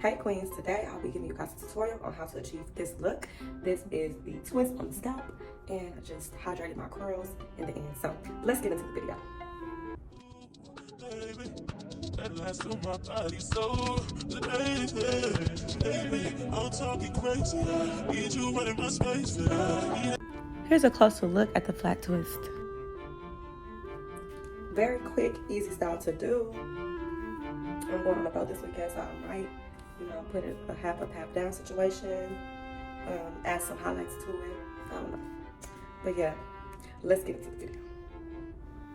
Hey Queens, today I'll be giving you guys a tutorial on how to achieve this look. This is the twist on the scalp, and I just hydrated my curls in the end. So let's get into the video. Here's a closer look at the flat twist. Very quick, easy style to do. I'm going on the boat this weekend, so I might, put it a half up, half down situation. Add some highlights to it. I don't know. But yeah, let's get into the video.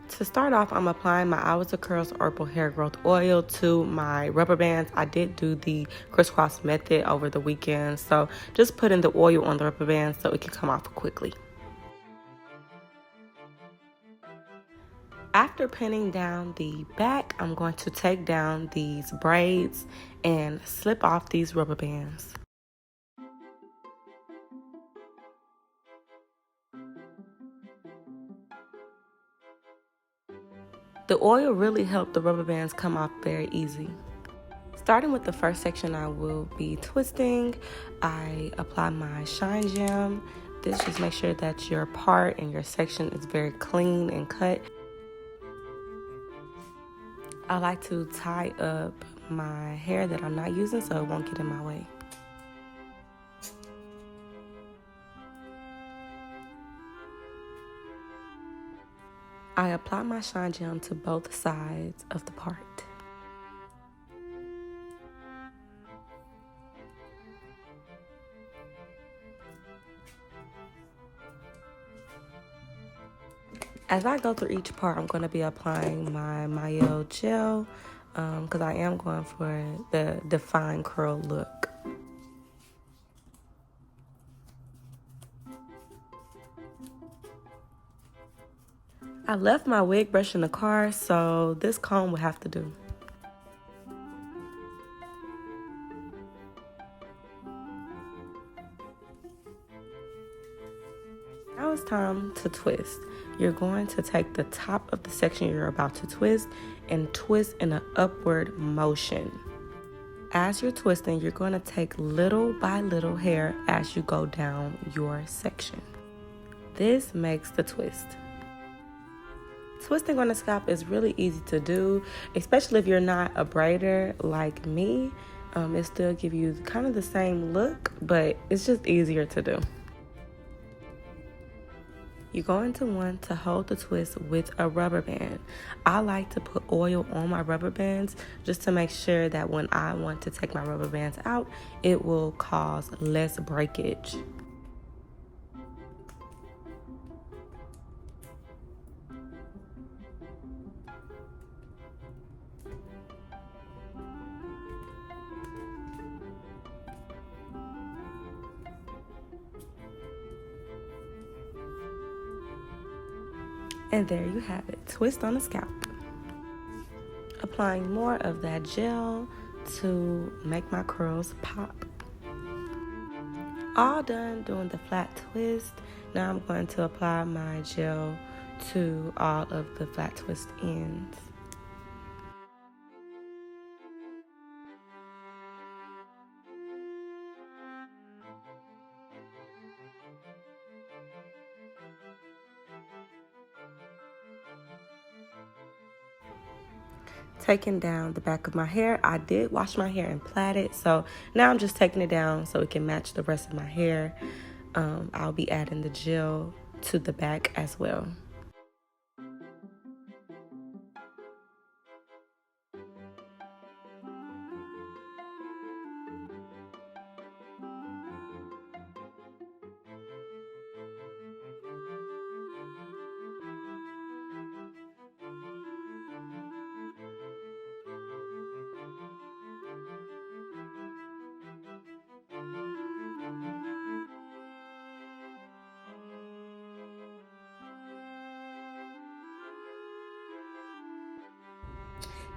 To start off, I'm applying my Hours of Curls Herbal Hair Growth Oil to my rubber bands. I did do the crisscross method over the weekend, so just putting the oil on the rubber bands so it can come off quickly. After pinning down the back, I'm going to take down these braids and slip off these rubber bands. The oil really helped the rubber bands come off very easy. Starting with the first section, I will be twisting. I apply my shine gem. This just makes sure that your part and your section is very clean and cut. I like to tie up my hair that I'm not using so it won't get in my way. I apply my shine gem to both sides of the part. As I go through each part, I'm going to be applying my Mayo gel because I am going for the defined curl look. I left my wig brush in the car, so this comb will have to do. Now it's time to twist. You're going to take the top of the section you're about to twist and twist in an upward motion. As you're twisting, you're going to take little by little hair as you go down your section. This makes the twist. Twisting on the scalp is really easy to do, especially if you're not a braider like me. It still gives you kind of the same look, but it's just easier to do. You go into one to hold the twist with a rubber band. I like to put oil on my rubber bands just to make sure that when I want to take my rubber bands out, it will cause less breakage. And there you have it, twist on the scalp. Applying more of that gel to make my curls pop. All done doing the flat twist. Now I'm going to apply my gel to all of the flat twist ends. Taking down the back of my hair. I did wash my hair and plait it, so now I'm just taking it down so it can match the rest of my hair. I'll be adding the gel to the back as well.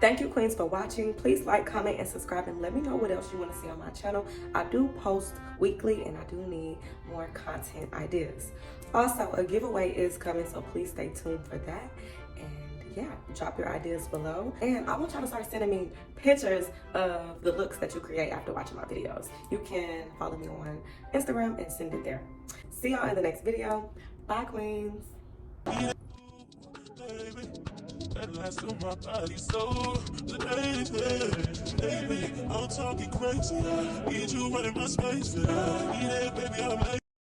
Thank you, Queens, for watching. Please like, comment, and subscribe, and let me know what else you want to see on my channel. I do post weekly, and I do need more content ideas. Also, a giveaway is coming, so please stay tuned for that. And yeah, drop your ideas below. And I want y'all to start sending me pictures of the looks that you create after watching my videos. You can follow me on Instagram and send it there. See y'all in the next video. Bye, queens. That last on my body, so baby, I'm talking crazy. Need you running my space, baby. I'm like